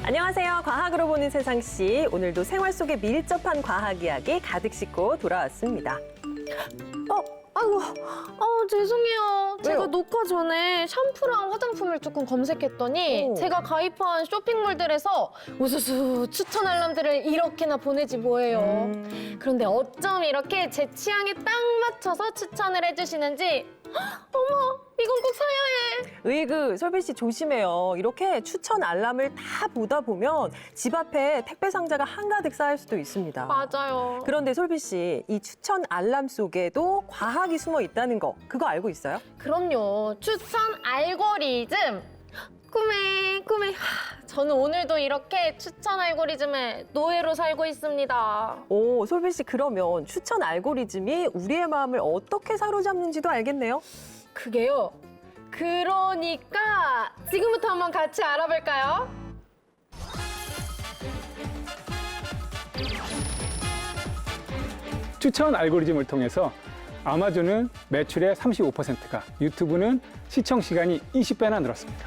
안녕하세요. 과학으로 보는 세상씨. 오늘도 생활 속에 밀접한 과학 이야기 가득 싣고 돌아왔습니다. 아이고, 죄송해요. 왜요? 제가 녹화 전에 샴푸랑 화장품을 조금 검색했더니 오. 제가 가입한 쇼핑몰들에서 우수수 추천 알람들을 이렇게나 보내지 뭐예요. 그런데 어쩜 이렇게 제 취향에 딱 맞춰서 추천을 해주시는지 어머, 이건 꼭 사야 해. 으이그, 솔비 씨 조심해요. 이렇게 추천 알람을 다 보다 보면 집 앞에 택배 상자가 한가득 쌓일 수도 있습니다. 맞아요. 그런데 솔비 씨, 이 추천 알람 속에도 과학이 숨어 있다는 거, 그거 알고 있어요? 그럼요. 추천 알고리즘. 꿈에. 저는 오늘도 이렇게 추천 알고리즘의 노예로 살고 있습니다. 오, 솔비 씨, 그러면 추천 알고리즘이 우리의 마음을 어떻게 사로잡는지도 알겠네요? 그게요. 그러니까 지금부터 한번 같이 알아볼까요? 추천 알고리즘을 통해서 아마존은 매출의 35%가, 유튜브는 시청 시간이 20배나 늘었습니다.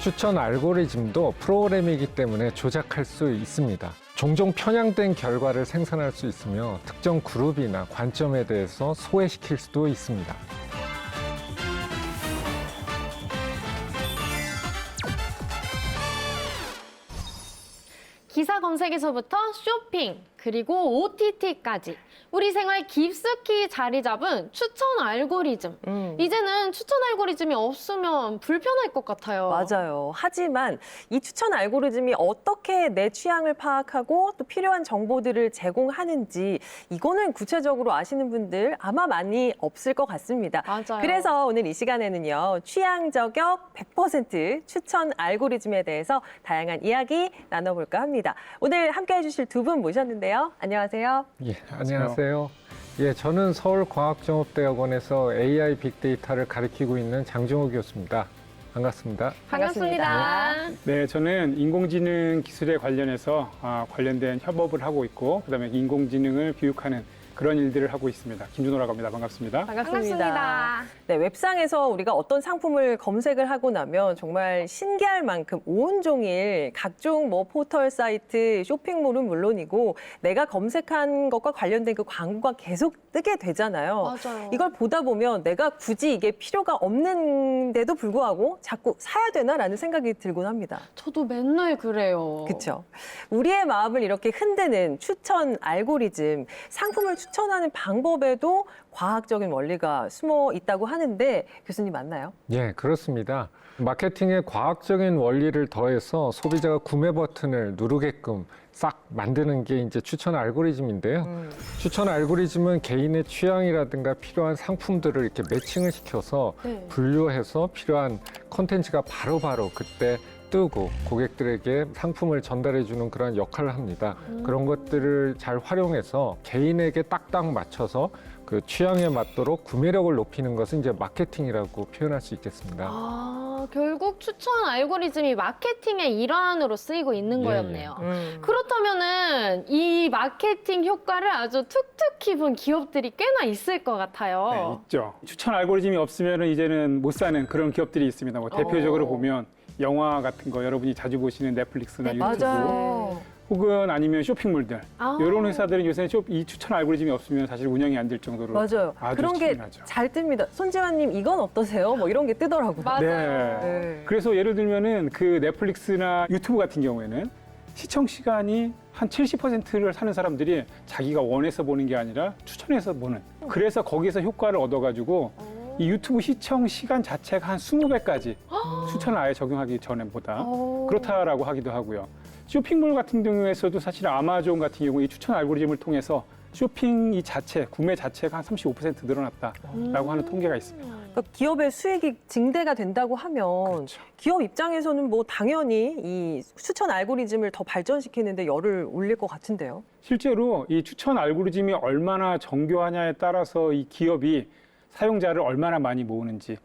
추천 알고리즘도 프로그램이기 때문에 조작할 수 있습니다. 종종 편향된 결과를 생산할 수 있으며 특정 그룹이나 관점에 대해서 소외시킬 수도 있습니다. 기사 검색에서부터 쇼핑, 그리고 OTT까지 우리 생활 깊숙이 자리 잡은 추천 알고리즘. 이제는 추천 알고리즘이 없으면 불편할 것 같아요. 맞아요. 하지만 이 추천 알고리즘이 어떻게 내 취향을 파악하고 또 필요한 정보들을 제공하는지 이거는 구체적으로 아시는 분들 아마 많이 없을 것 같습니다. 맞아요. 그래서 오늘 이 시간에는요. 취향 저격 100% 추천 알고리즘에 대해서 다양한 이야기 나눠볼까 합니다. 오늘 함께해 주실 두 분 모셨는데요. 안녕하세요. 예, 안녕하세요. 예, 저는 서울과학종합대학원에서 AI 빅데이터를 가르치고 있는 장종호 교수입니다. 반갑습니다. 반갑습니다. 네, 저는 인공지능 기술에 관련해서 관련된 협업을 하고 있고, 그다음에 인공지능을 교육하는 그런 일들을 하고 있습니다. 김준호라고 합니다. 반갑습니다. 반갑습니다. 네, 웹상에서 우리가 어떤 상품을 검색을 하고 나면 정말 신기할 만큼 온종일 각종 포털 사이트, 쇼핑몰은 물론이고 내가 검색한 것과 관련된 그 광고가 계속 뜨게 되잖아요. 맞아요. 이걸 보다 보면 내가 굳이 이게 필요가 없는데도 불구하고 자꾸 사야 되나라는 생각이 들곤 합니다. 저도 맨날 그래요. 그렇죠. 우리의 마음을 이렇게 흔드는 추천 알고리즘, 상품을 추천하는 방법에도 과학적인 원리가 숨어 있다고 하는데 교수님 맞나요? 예, 그렇습니다. 마케팅에 과학적인 원리를 더해서 소비자가 구매 버튼을 누르게끔 싹 만드는 게 이제 추천 알고리즘인데요. 추천 알고리즘은 개인의 취향이라든가 필요한 상품들을 이렇게 매칭을 시켜서 네. 분류해서 필요한 콘텐츠가 바로바로 그때 뜨고 고객들에게 상품을 전달해 주는 그런 역할을 합니다. 그런 것들을 잘 활용해서 개인에게 딱딱 맞춰서 그 취향에 맞도록 구매력을 높이는 것은 이제 마케팅이라고 표현할 수 있겠습니다. 결국 추천 알고리즘이 마케팅의 일환으로 쓰이고 있는 예, 거였네요. 그렇다면은 이 마케팅 효과를 아주 툭툭히 본 기업들이 꽤나 있을 것 같아요. 네, 있죠. 추천 알고리즘이 없으면 이제는 못 사는 그런 기업들이 있습니다. 대표적으로 보면 영화 같은 거 여러분이 자주 보시는 넷플릭스나 네, 유튜브, 맞아요. 혹은 아니면 쇼핑몰들. 아. 이런 회사들은 요새 이 추천 알고리즘이 없으면 사실 운영이 안 될 정도로 맞아요. 아주 그런 게 중요하죠. 잘 뜹니다. 손지환님 이건 어떠세요? 이런 게 뜨더라고요. 맞아요. 네. 그래서 예를 들면은 그 넷플릭스나 유튜브 같은 경우에는 시청 시간이 한 70%를 사는 사람들이 자기가 원해서 보는 게 아니라 추천해서 보는. 그래서 거기서 효과를 얻어가지고 이 유튜브 시청 시간 자체가 한 20배까지 추천을 아예 적용하기 전에보다 그렇다라고 하기도 하고요. 쇼핑몰 같은 경우에서도 사실 아마존 같은 경우 이 추천 알고리즘을 통해서 쇼핑 이 자체, 구매 자체가 한 35% 늘어났다라고 하는 통계가 있습니다. 그러니까 기업의 수익이 증대가 된다고 하면 그렇죠. 기업 입장에서는 당연히 이 추천 알고리즘을 더 발전시키는데 열을 올릴 것 같은데요. 실제로 이 추천 알고리즘이 얼마나 정교하냐에 따라서 이 기업이 사용자를 얼마나 많이 모으는지,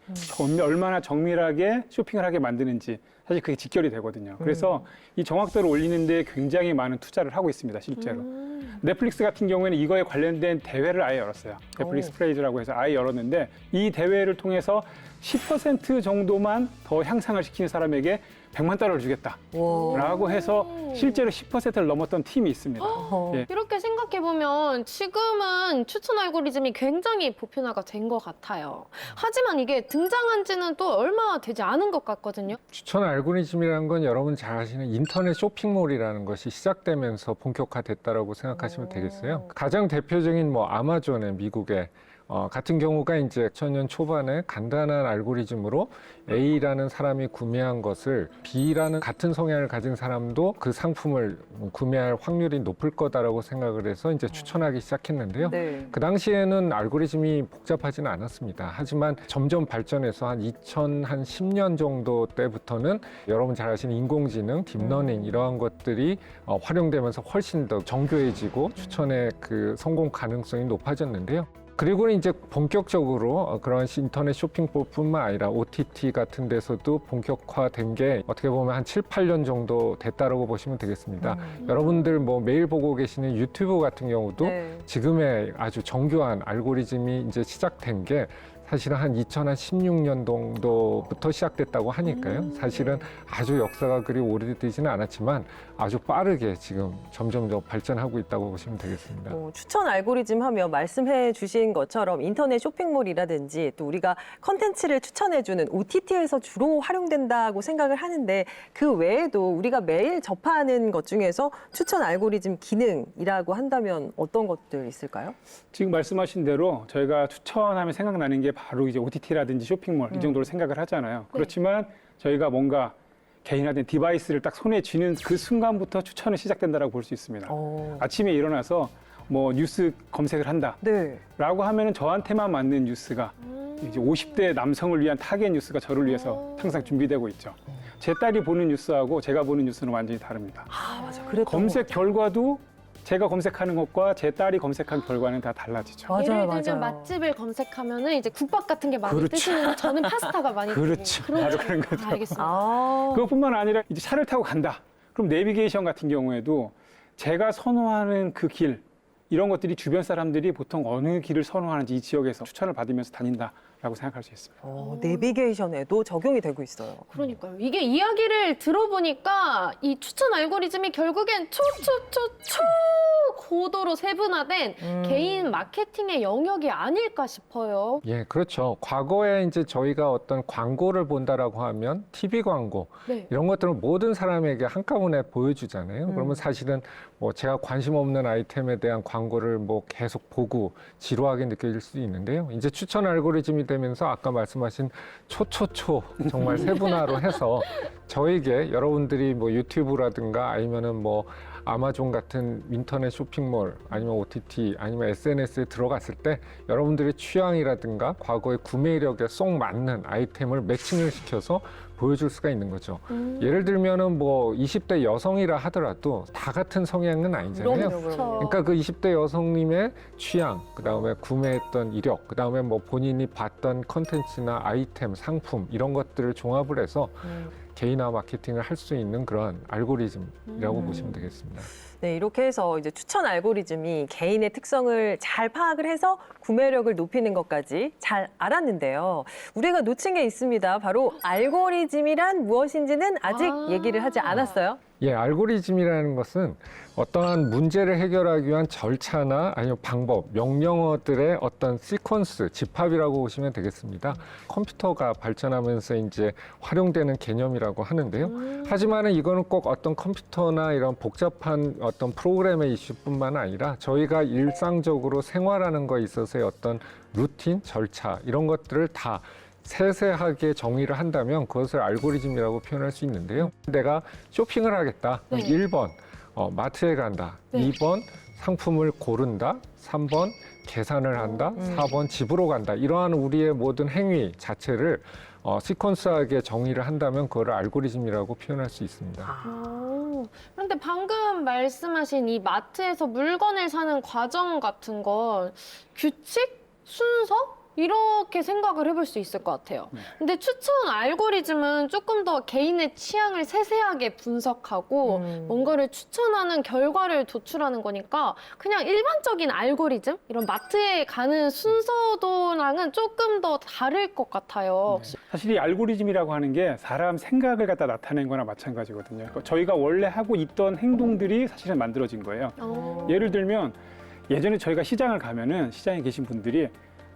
얼마나 정밀하게 쇼핑을 하게 만드는지 사실 그게 직결이 되거든요. 그래서 이 정확도를 올리는데 굉장히 많은 투자를 하고 있습니다, 실제로. 넷플릭스 같은 경우에는 이거에 관련된 대회를 아예 열었어요. 넷플릭스 프레이즈라고 해서 아예 열었는데 이 대회를 통해서 10% 정도만 더 향상을 시키는 사람에게 100만 달러를 주겠다라고 해서 실제로 10%를 넘었던 팀이 있습니다. 예. 이렇게 생각해보면 지금은 추천 알고리즘이 굉장히 보편화가 된 것 같아요. 하지만 이게 등장한 지는 또 얼마 되지 않은 것 같거든요. 추천 알고리즘이라는 건 여러분 잘 아시는 인터넷 쇼핑몰이라는 것이 시작되면서 본격화됐다라고 생각하시면 되겠어요. 가장 대표적인 뭐 아마존의 미국의 같은 경우가 이제 2000년 초반에 간단한 알고리즘으로 A라는 사람이 구매한 것을 B라는 같은 성향을 가진 사람도 그 상품을 구매할 확률이 높을 거다라고 생각을 해서 이제 추천하기 시작했는데요. 네. 그 당시에는 알고리즘이 복잡하지는 않았습니다. 하지만 점점 발전해서 한 2010년 정도 때부터는 여러분 잘 아시는 인공지능, 딥러닝 이러한 것들이 활용되면서 훨씬 더 정교해지고 추천의 그 성공 가능성이 높아졌는데요. 그리고 이제 본격적으로 그런 인터넷 쇼핑몰뿐만 아니라 OTT 같은 데서도 본격화된 게 어떻게 보면 한 7, 8년 정도 됐다라고 보시면 되겠습니다. 여러분들 뭐 매일 보고 계시는 유튜브 같은 경우도 네. 지금의 아주 정교한 알고리즘이 이제 시작된 게 사실은 한 2016년 정도부터 시작됐다고 하니까요. 사실은 아주 역사가 그리 오래되지는 않았지만 아주 빠르게 지금 점점 더 발전하고 있다고 보시면 되겠습니다. 추천 알고리즘 하면 말씀해 주신 것처럼 인터넷 쇼핑몰이라든지 또 우리가 컨텐츠를 추천해주는 OTT에서 주로 활용된다고 생각을 하는데 그 외에도 우리가 매일 접하는 것 중에서 추천 알고리즘 기능이라고 한다면 어떤 것들 있을까요? 지금 말씀하신 대로 저희가 추천하면 생각나는 게 바로 이제 OTT라든지 쇼핑몰 이 정도로 생각을 하잖아요. 그렇지만 저희가 뭔가 개인화된 디바이스를 딱 손에 쥐는 그 순간부터 추천이 시작된다라고 볼 수 있습니다. 아침에 일어나서 뭐 뉴스 검색을 한다. 네. 라고 하면은 저한테만 맞는 뉴스가 이제 50대 남성을 위한 타겟 뉴스가 저를 위해서 항상 준비되고 있죠. 제 딸이 보는 뉴스하고 제가 보는 뉴스는 완전히 다릅니다. 아, 맞아. 그랬던 검색 것 결과도 제가 검색하는 것과 제 딸이 검색한 결과는 다 달라지죠. 맞아요, 예를 맞아요. 들면 맛집을 검색하면은 이제 국밥 같은 게 많이 그렇죠. 뜨시는데 저는 파스타가 많이 그렇죠. 뜨고. 바로 그런 거죠. 알겠습니다. 아, 그것뿐만 아니라 이제 차를 타고 간다. 그럼 내비게이션 같은 경우에도 제가 선호하는 그 길, 이런 것들이 주변 사람들이 보통 어느 길을 선호하는지 이 지역에서 추천을 받으면서 다닌다라고 생각할 수 있습니다. 내비게이션에도 적용이 되고 있어요. 그러니까요. 이게 이야기를 들어보니까 이 추천 알고리즘이 결국엔 고도로 세분화된 개인 마케팅의 영역이 아닐까 싶어요. 예, 그렇죠. 과거에 이제 저희가 어떤 광고를 본다라고 하면 TV 광고 네. 이런 것들은 모든 사람에게 한꺼번에 보여주잖아요. 그러면 사실은 뭐 제가 관심 없는 아이템에 대한 광고를 뭐 계속 보고 지루하게 느껴질 수도 있는데요. 이제 추천 알고리즘이 되면서 아까 말씀하신 정말 세분화로 해서 저에게 여러분들이 뭐 유튜브라든가 아니면은 뭐 아마존 같은 인터넷 쇼핑몰 아니면 OTT 아니면 SNS에 들어갔을 때 여러분들의 취향이라든가 과거의 구매 이력에 쏙 맞는 아이템을 매칭을 시켜서 보여줄 수가 있는 거죠. 예를 들면은 뭐 20대 여성이라 하더라도 다 같은 성향은 아니잖아요. 그럼요. 그러니까 그 20대 여성님의 취향, 그다음에 구매했던 이력, 그다음에 뭐 본인이 봤던 컨텐츠나 아이템, 상품 이런 것들을 종합을 해서 개인화 마케팅을 할 수 있는 그런 알고리즘이라고 보시면 되겠습니다. 네, 이렇게 해서 이제 추천 알고리즘이 개인의 특성을 잘 파악을 해서 구매력을 높이는 것까지 잘 알았는데요. 우리가 놓친 게 있습니다. 바로 알고리즘이란 무엇인지는 아직 얘기를 하지 않았어요. 예, 알고리즘이라는 것은 어떠한 문제를 해결하기 위한 절차나 아니면 방법, 명령어들의 어떤 시퀀스, 집합이라고 보시면 되겠습니다. 컴퓨터가 발전하면서 이제 활용되는 개념이라고 하는데요. 하지만은 이거는 꼭 어떤 컴퓨터나 이런 복잡한 어떤 프로그램의 이슈뿐만 아니라 저희가 일상적으로 생활하는 거에 있어서의 어떤 루틴, 절차 이런 것들을 다 세세하게 정의를 한다면 그것을 알고리즘이라고 표현할 수 있는데요. 내가 쇼핑을 하겠다. 네. 1번 마트에 간다. 네. 2번 상품을 고른다. 3번 계산을 한다. 4번 집으로 간다. 이러한 우리의 모든 행위 자체를 시퀀스하게 정의를 한다면 그걸 알고리즘이라고 표현할 수 있습니다. 그런데 방금 말씀하신 이 마트에서 물건을 사는 과정 같은 건 규칙? 순서? 이렇게 생각을 해볼 수 있을 것 같아요. 근데 추천 알고리즘은 조금 더 개인의 취향을 세세하게 분석하고 뭔가를 추천하는 결과를 도출하는 거니까 그냥 일반적인 알고리즘? 이런 마트에 가는 순서도랑은 조금 더 다를 것 같아요. 사실 이 알고리즘이라고 하는 게 사람 생각을 갖다 나타낸 거나 마찬가지거든요. 그러니까 저희가 원래 하고 있던 행동들이 사실은 만들어진 거예요. 예를 들면 예전에 저희가 시장을 가면은 시장에 계신 분들이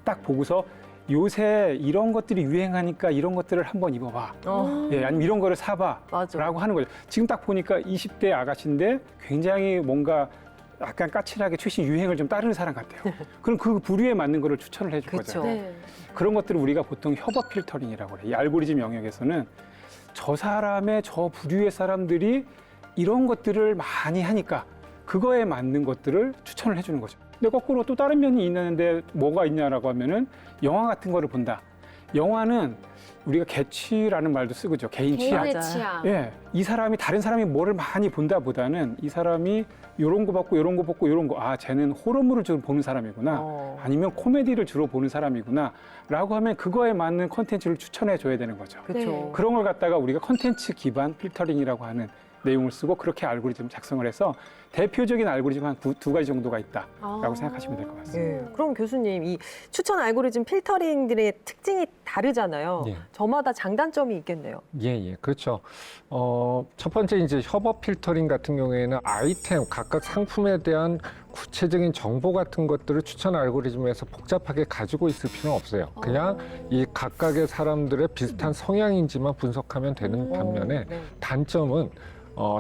딱 보고서 요새 이런 것들이 유행하니까 이런 것들을 한번 입어봐. 예, 아니면 이런 거를 사봐. 맞아. 라고 하는 거죠. 지금 딱 보니까 20대 아가씨인데 굉장히 뭔가 약간 까칠하게 최신 유행을 좀 따르는 사람 같아요. 그럼 그 부류에 맞는 거를 추천을 해줄 그쵸. 거잖아요. 네. 그런 것들을 우리가 보통 협업 필터링이라고 해요. 이 알고리즘 영역에서는 저 사람의 저 부류의 사람들이 이런 것들을 많이 하니까 그거에 맞는 것들을 추천을 해주는 거죠. 근데 거꾸로 또 다른 면이 있는데 뭐가 있냐라고 하면은 영화 같은 거를 본다. 영화는 우리가 개취라는 말도 쓰고죠. 개인 취향. 개인의 맞아. 취향. 예, 이 사람이 다른 사람이 뭐를 많이 본다보다는 이 사람이 요런 거 봤고 요런 거 봤고 요런 거, 아 쟤는 호러물을 주로 보는 사람이구나, 아니면 코미디를 주로 보는 사람이구나라고 하면 그거에 맞는 컨텐츠를 추천해 줘야 되는 거죠. 그렇죠. 네. 그런 걸 갖다가 우리가 컨텐츠 기반 필터링이라고 하는 내용을 쓰고 그렇게 알고리즘 작성을 해서 대표적인 알고리즘 한 두 가지 정도가 있다라고 생각하시면 될 것 같습니다. 예. 그럼 교수님, 이 추천 알고리즘 필터링들의 특징이 다르잖아요. 예. 저마다 장단점이 있겠네요. 예, 그렇죠. 첫 번째 이제 협업 필터링 같은 경우에는 아이템, 각각 상품에 대한 구체적인 정보 같은 것들을 추천 알고리즘에서 복잡하게 가지고 있을 필요는 없어요. 그냥 이 각각의 사람들의 비슷한 성향인지만 분석하면 되는 반면에 네. 단점은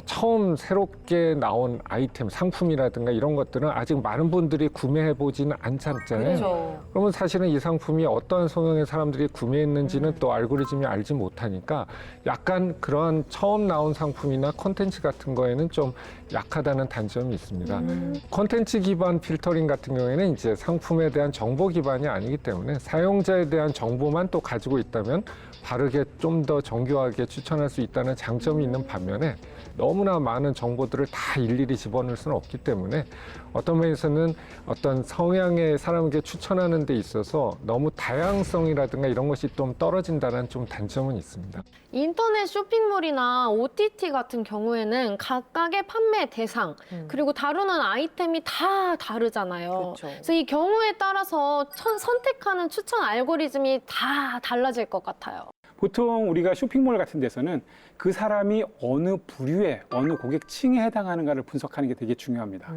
처음 새롭게 나온 아이템, 상품이라든가 이런 것들은 아직 많은 분들이 구매해보지는 않잖아요. 그렇죠. 그러면 사실은 이 상품이 어떤 성향의 사람들이 구매했는지는 또 알고리즘이 알지 못하니까 약간 그런 처음 나온 상품이나 콘텐츠 같은 거에는 좀 약하다는 단점이 있습니다. 콘텐츠 기반 필터링 같은 경우에는 이제 상품에 대한 정보 기반이 아니기 때문에 사용자에 대한 정보만 또 가지고 있다면 바르게 좀 더 정교하게 추천할 수 있다는 장점이 있는 반면에 너무나 많은 정보들을 다 일일이 집어넣을 수는 없기 때문에 어떤 면에서는 어떤 성향의 사람에게 추천하는 데 있어서 너무 다양성이라든가 이런 것이 좀 떨어진다는 좀 단점은 있습니다. 인터넷 쇼핑몰이나 OTT 같은 경우에는 각각의 판매 대상 그리고 다루는 아이템이 다 다르잖아요. 그렇죠. 그래서 이 경우에 따라서 선택하는 추천 알고리즘이 다 달라질 것 같아요. 보통 우리가 쇼핑몰 같은 데서는 그 사람이 어느 부류에, 어느 고객층에 해당하는가를 분석하는 게 되게 중요합니다.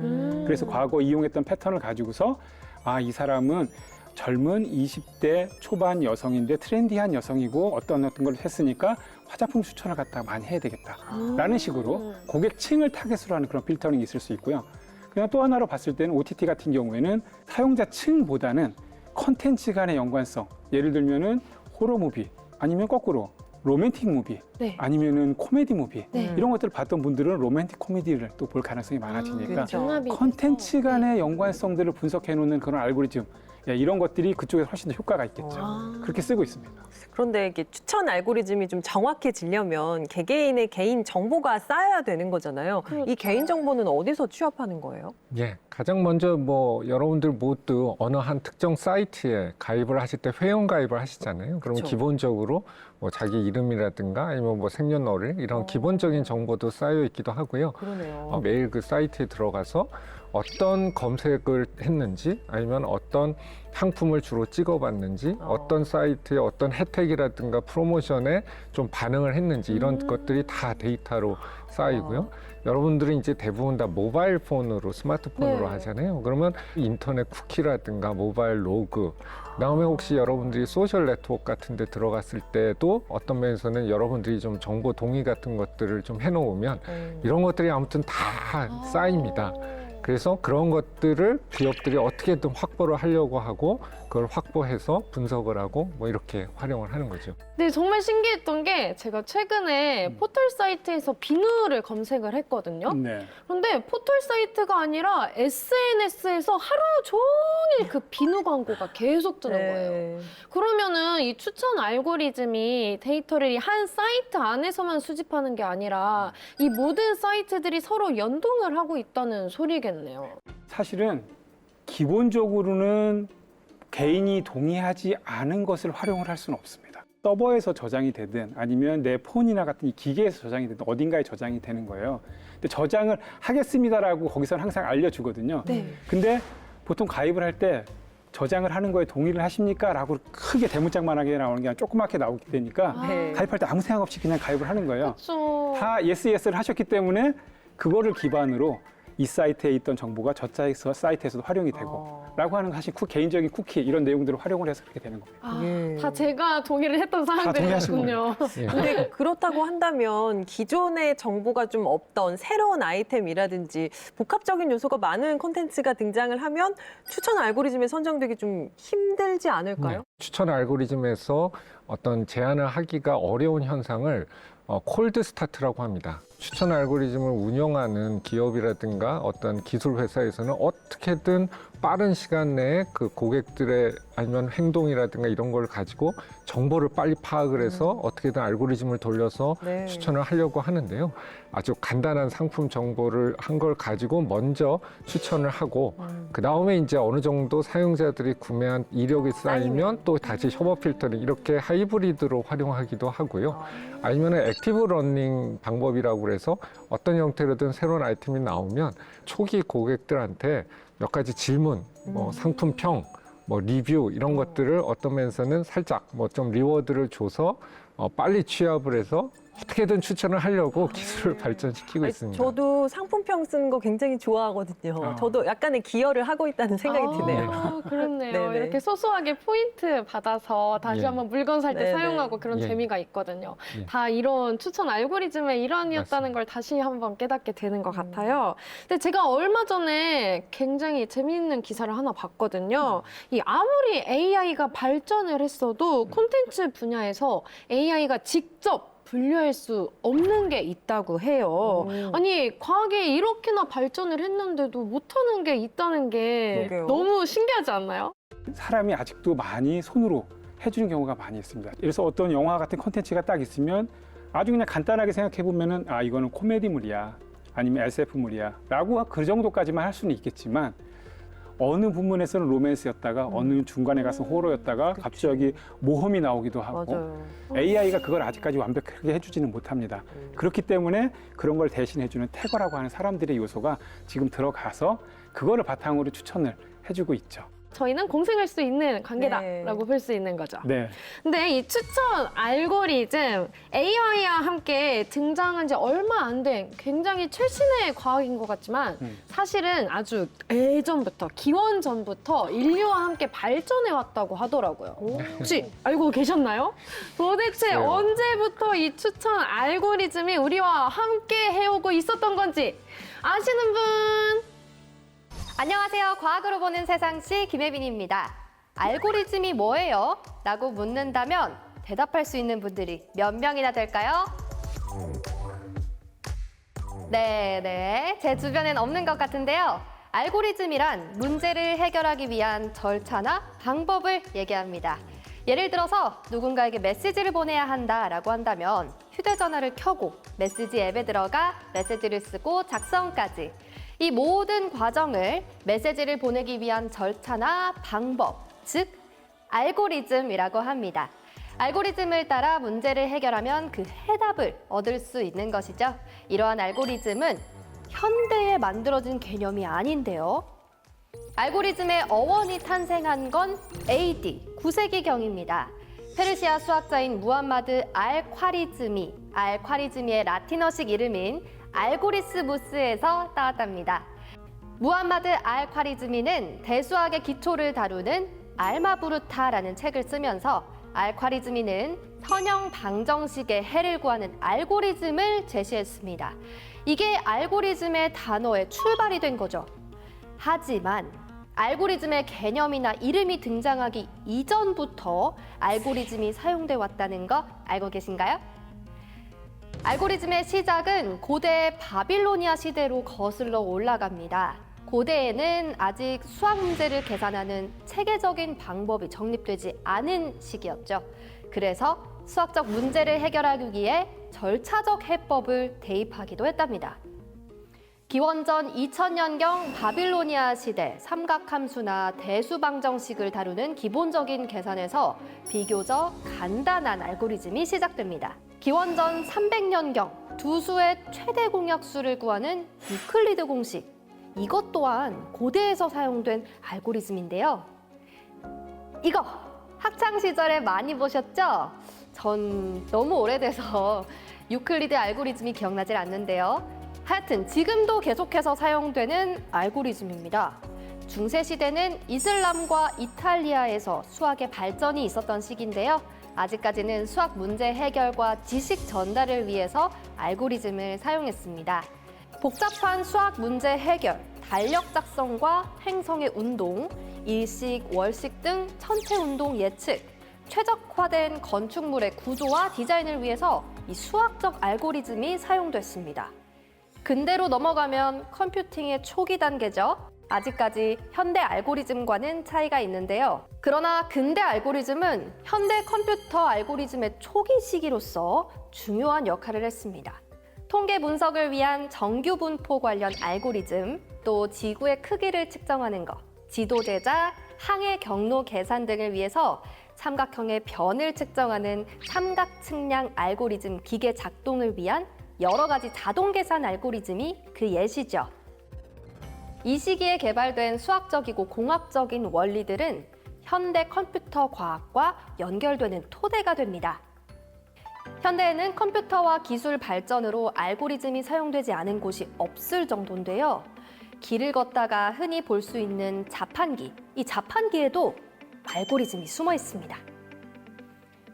그래서 과거 이용했던 패턴을 가지고서 아, 이 사람은 젊은 20대 초반 여성인데 트렌디한 여성이고 어떤 걸 했으니까 화장품 추천을 갖다가 많이 해야 되겠다라는 식으로 고객층을 타겟으로 하는 그런 필터링이 있을 수 있고요. 그냥 또 하나로 봤을 때는 OTT 같은 경우에는 사용자층보다는 컨텐츠 간의 연관성, 예를 들면은 호러 무비 아니면 거꾸로 로맨틱 무비, 네. 아니면은 코미디 무비 네. 이런 것들을 봤던 분들은 로맨틱 코미디를 또 볼 가능성이 많아지니까 그렇죠. 종합이 컨텐츠 돼서. 간의 연관성들을 분석해 놓는 그런 알고리즘, 예, 이런 것들이 그쪽에 훨씬 더 효과가 있겠죠. 그렇게 쓰고 있습니다. 그런데 이게 추천 알고리즘이 좀 정확해지려면 개개인의 개인 정보가 쌓여야 되는 거잖아요. 그렇죠. 이 개인 정보는 어디서 취합하는 거예요? 예, 가장 먼저 뭐 여러분들 모두 어느 한 특정 사이트에 가입을 하실 때 회원 가입을 하시잖아요. 그러면 그쵸. 기본적으로 뭐 자기 이름이라든가 아니면 뭐 생년월일 이런 기본적인 정보도 쌓여 있기도 하고요. 그러네요. 매일 그 사이트에 들어가서 어떤 검색을 했는지 아니면 어떤 상품을 주로 찍어봤는지 어떤 사이트에 어떤 혜택이라든가 프로모션에 좀 반응을 했는지 이런 것들이 다 데이터로 쌓이고요. 여러분들은 이제 대부분 다 모바일 폰으로 스마트폰으로 네. 하잖아요. 그러면 인터넷 쿠키라든가 모바일 로그 그다음에 혹시 여러분들이 소셜 네트워크 같은 데 들어갔을 때도 어떤 면에서는 여러분들이 좀 정보 동의 같은 것들을 좀 해놓으면 이런 것들이 아무튼 다 쌓입니다. 그래서 그런 것들을 기업들이 어떻게든 확보를 하려고 하고 그걸 확보해서 분석을 하고 뭐 이렇게 활용을 하는 거죠. 네, 정말 신기했던 게 제가 최근에 포털 사이트에서 비누를 검색을 했거든요. 네. 그런데 포털 사이트가 아니라 SNS에서 하루 종일 그 비누 광고가 계속 뜨는 거예요. 그러면은 이 추천 알고리즘이 데이터를 이 한 사이트 안에서만 수집하는 게 아니라 이 모든 사이트들이 서로 연동을 하고 있다는 소리겠네요. 사실은 기본적으로는 개인이 동의하지 않은 것을 활용을 할 수는 없습니다. 서버에서 저장이 되든 아니면 내 폰이나 같은 이 기계에서 저장이 되든 어딘가에 저장이 되는 거예요. 근데 저장을 하겠습니다라고 거기서는 항상 알려주거든요. 네. 근데 보통 가입을 할 때 저장을 하는 거에 동의를 하십니까? 라고 크게 대문짝만하게 나오는 게 아니라 조그맣게 나오게 되니까 네. 가입할 때 아무 생각 없이 그냥 가입을 하는 거예요. 그렇죠. 다 예스 예스를 하셨기 때문에 그거를 기반으로 이 사이트에 있던 정보가 저 사이트에서도 활용이 되고 라고 하는 사실 개인적인 쿠키 이런 내용들을 활용을 해서 그렇게 되는 겁니다. 아, 예. 다 제가 동의를 했던 동의하신 사항들이었군요. 예. 근데 그렇다고 한다면 기존의 정보가 좀 없던 새로운 아이템이라든지 복합적인 요소가 많은 콘텐츠가 등장을 하면 추천 알고리즘에 선정되기 좀 힘들지 않을까요? 추천 알고리즘에서 어떤 제한을 하기가 어려운 현상을 콜드 스타트라고 합니다. 추천 알고리즘을 운영하는 기업이라든가 어떤 기술 회사에서는 어떻게든 빠른 시간 내에 그 고객들의 아니면 행동이라든가 이런 걸 가지고 정보를 빨리 파악을 해서 어떻게든 알고리즘을 돌려서 네. 추천을 하려고 하는데요. 아주 간단한 상품 정보를 한 걸 가지고 먼저 추천을 하고 그 다음에 이제 어느 정도 사용자들이 구매한 이력이 쌓이면 또 다시 협업 필터링 이렇게 하이브리드로 활용하기도 하고요. 아니면 액티브 러닝 방법이라고 그래서 어떤 형태로든 새로운 아이템이 나오면 초기 고객들한테 몇 가지 질문, 뭐 상품평, 뭐 리뷰 이런 것들을 어떤 면에서는 살짝 뭐 좀 리워드를 줘서 빨리 취합을 해서 어떻게든 추천을 하려고 기술을 발전시키고 아니, 있습니다. 저도 상품평 쓰는 거 굉장히 좋아하거든요. 저도 약간의 기여를 하고 있다는 생각이 드네요. 아, 그렇네요. 네네. 이렇게 소소하게 포인트 받아서 다시 예. 한번 물건 살 때 네네. 사용하고 그런 예. 재미가 있거든요. 예. 다 이런 추천 알고리즘의 일환이었다는 걸 다시 한번 깨닫게 되는 것 같아요. 근데 제가 얼마 전에 굉장히 재미있는 기사를 하나 봤거든요. 이 아무리 AI가 발전을 했어도 콘텐츠 분야에서 AI가 직접 분류할 수 없는 게 있다고 해요. 아니, 과학이 이렇게나 발전을 했는데도 못하는 게 있다는 게 그러게요. 너무 신기하지 않나요? 사람이 아직도 많이 손으로 해주는 경우가 많이 있습니다. 그래서 어떤 영화 같은 콘텐츠가 딱 있으면 아주 그냥 간단하게 생각해 보면은 아 이거는 코미디물이야 아니면 SF물이야 라고 그 정도까지만 할 수는 있겠지만 어느 부분에서는 로맨스였다가 어느 중간에 가서 호러였다가 갑자기 모험이 나오기도 하고 맞아요. AI가 그걸 아직까지 완벽하게 해주지는 못합니다. 그렇기 때문에 그런 걸 대신해주는 태거라고 하는 사람들의 요소가 지금 들어가서 그거를 바탕으로 추천을 해주고 있죠. 저희는 공생할 수 있는 관계다라고 볼 수 있는 거죠. 네. 근데 이 추천 알고리즘 AI와 함께 등장한 지 얼마 안 된 굉장히 최신의 과학인 것 같지만 사실은 아주 예전부터 기원전부터 인류와 함께 발전해 왔다고 하더라고요. 혹시 알고 계셨나요? 도대체 글쎄요. 언제부터 이 추천 알고리즘이 우리와 함께 해오고 있었던 건지 아시는 분? 안녕하세요. 과학으로 보는 세상시 김혜빈입니다. 알고리즘이 뭐예요? 라고 묻는다면 대답할 수 있는 분들이 몇 명이나 될까요? 네. 제 주변엔 없는 것 같은데요. 알고리즘이란 문제를 해결하기 위한 절차나 방법을 얘기합니다. 예를 들어서 누군가에게 메시지를 보내야 한다라고 한다면 휴대전화를 켜고 메시지 앱에 들어가 메시지를 쓰고 작성까지 이 모든 과정을 메시지를 보내기 위한 절차나 방법, 즉 알고리즘이라고 합니다. 알고리즘을 따라 문제를 해결하면 그 해답을 얻을 수 있는 것이죠. 이러한 알고리즘은 현대에 만들어진 개념이 아닌데요. 알고리즘의 어원이 탄생한 건 AD 9세기경입니다. 페르시아 수학자인 무함마드 알콰리즈미의 라틴어식 이름인 알고리스무스에서 따왔답니다. 무함마드 알콰리즈미는 대수학의 기초를 다루는 알마부르타라는 책을 쓰면서 알콰리즈미는 선형 방정식의 해를 구하는 알고리즘을 제시했습니다. 이게 알고리즘의 단어의 출발이 된 거죠. 하지만 알고리즘의 개념이나 이름이 등장하기 이전부터 알고리즘이 사용돼 왔다는 거 알고 계신가요? 알고리즘의 시작은 고대 바빌로니아 시대로 거슬러 올라갑니다. 고대에는 아직 수학 문제를 계산하는 체계적인 방법이 정립되지 않은 시기였죠. 그래서 수학적 문제를 해결하기 위해 절차적 해법을 대입하기도 했답니다. 기원전 2000년경 바빌로니아 시대 삼각함수나 대수방정식을 다루는 기본적인 계산에서 비교적 간단한 알고리즘이 시작됩니다. 기원전 300년경 두 수의 최대 공약수를 구하는 유클리드 공식. 이것 또한 고대에서 사용된 알고리즘인데요. 이거 학창 시절에 많이 보셨죠? 전 너무 오래돼서 유클리드 알고리즘이 기억나질 않는데요. 하여튼 지금도 계속해서 사용되는 알고리즘입니다. 중세시대는 이슬람과 이탈리아에서 수학의 발전이 있었던 시기인데요. 아직까지는 수학 문제 해결과 지식 전달을 위해서 알고리즘을 사용했습니다. 복잡한 수학 문제 해결, 달력 작성과 행성의 운동, 일식, 월식 등 천체 운동 예측, 최적화된 건축물의 구조와 디자인을 위해서 이 수학적 알고리즘이 사용됐습니다. 근대로 넘어가면 컴퓨팅의 초기 단계죠. 아직까지 현대 알고리즘과는 차이가 있는데요. 그러나 근대 알고리즘은 현대 컴퓨터 알고리즘의 초기 시기로서 중요한 역할을 했습니다. 통계 분석을 위한 정규 분포 관련 알고리즘, 또 지구의 크기를 측정하는 것, 지도 제작, 항해 경로 계산 등을 위해서 삼각형의 변을 측정하는 삼각 측량 알고리즘 기계 작동을 위한 여러 가지 자동 계산 알고리즘이 그 예시죠. 이 시기에 개발된 수학적이고 공학적인 원리들은 현대 컴퓨터 과학과 연결되는 토대가 됩니다. 현대에는 컴퓨터와 기술 발전으로 알고리즘이 사용되지 않은 곳이 없을 정도인데요. 길을 걷다가 흔히 볼 수 있는 자판기, 이 자판기에도 알고리즘이 숨어 있습니다.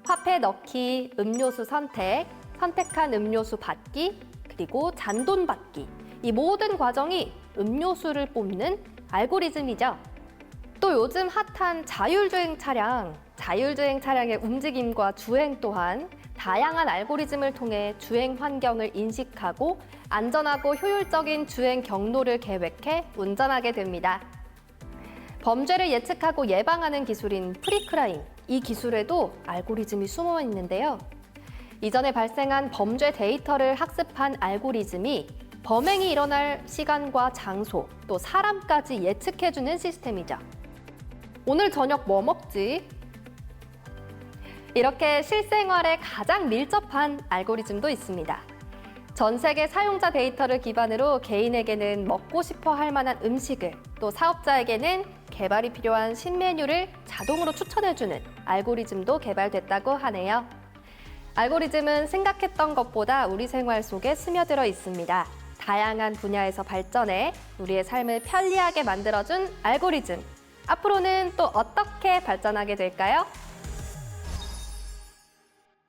화폐 넣기, 음료수 선택, 선택한 음료수 받기, 그리고 잔돈 받기. 이 모든 과정이 음료수를 뽑는 알고리즘이죠. 또 요즘 핫한 자율주행 차량의 움직임과 주행 또한 다양한 알고리즘을 통해 주행 환경을 인식하고 안전하고 효율적인 주행 경로를 계획해 운전하게 됩니다. 범죄를 예측하고 예방하는 기술인 프리크라임, 이 기술에도 알고리즘이 숨어 있는데요. 이전에 발생한 범죄 데이터를 학습한 알고리즘이 범행이 일어날 시간과 장소, 또 사람까지 예측해주는 시스템이죠. 오늘 저녁 뭐 먹지? 이렇게 실생활에 가장 밀접한 알고리즘도 있습니다. 전 세계 사용자 데이터를 기반으로 개인에게는 먹고 싶어 할 만한 음식을, 또 사업자에게는 개발이 필요한 신메뉴를 자동으로 추천해주는 알고리즘도 개발됐다고 하네요. 알고리즘은 생각했던 것보다 우리 생활 속에 스며들어 있습니다. 다양한 분야에서 발전해 우리의 삶을 편리하게 만들어준 알고리즘. 앞으로는 또 어떻게 발전하게 될까요?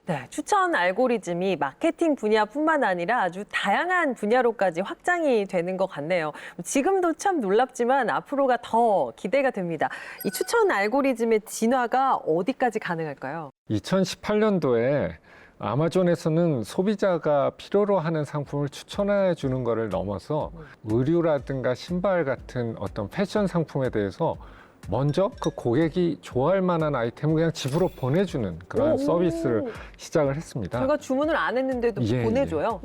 네, 추천 알고리즘이 마케팅 분야뿐만 아니라 아주 다양한 분야로까지 확장이 되는 것 같네요. 지금도 참 놀랍지만 앞으로가 더 기대가 됩니다. 이 추천 알고리즘의 진화가 어디까지 가능할까요? 2018년도에 아마존에서는 소비자가 필요로 하는 상품을 추천해 주는 것을 넘어서 의류라든가 신발 같은 어떤 패션 상품에 대해서 먼저 그 고객이 좋아할 만한 아이템을 그냥 집으로 보내주는 그런 서비스를 시작을 했습니다. 제가 주문을 안 했는데도 보내줘요?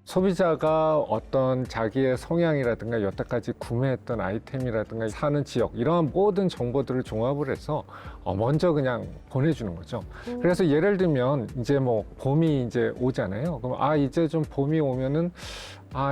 소비자가 어떤 자기의 성향이라든가 여태까지 구매했던 아이템이라든가 사는 지역 이러한 모든 정보들을 종합을 해서 먼저 그냥 보내주는 거죠. 그래서 예를 들면 이제 뭐 봄이 이제 오잖아요. 그럼 이제 좀 봄이 오면은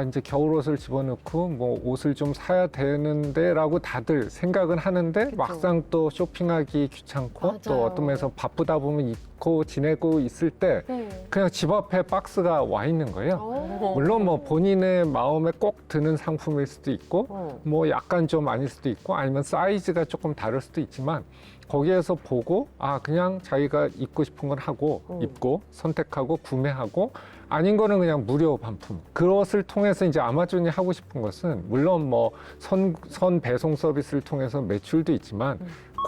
이제 겨울옷을 집어넣고 뭐 옷을 좀 사야 되는데라고 다들 생각은 하는데 그쵸. 막상 또 쇼핑하기 귀찮고 맞아요. 또 어떤 면에서 바쁘다 보면 입고 지내고 있을 때 그냥 집 앞에 박스가 와 있는 거예요. 물론 뭐 본인의 마음에 꼭 드는 상품일 수도 있고 뭐 약간 좀 아닐 수도 있고 아니면 사이즈가 조금 다를 수도 있지만 거기에서 보고 그냥 자기가 입고 싶은 건 하고 입고 선택하고 구매하고 아닌 거는 그냥 무료 반품. 그것을 통해서 이제 아마존이 하고 싶은 것은 물론 뭐 선 배송 서비스를 통해서 매출도 있지만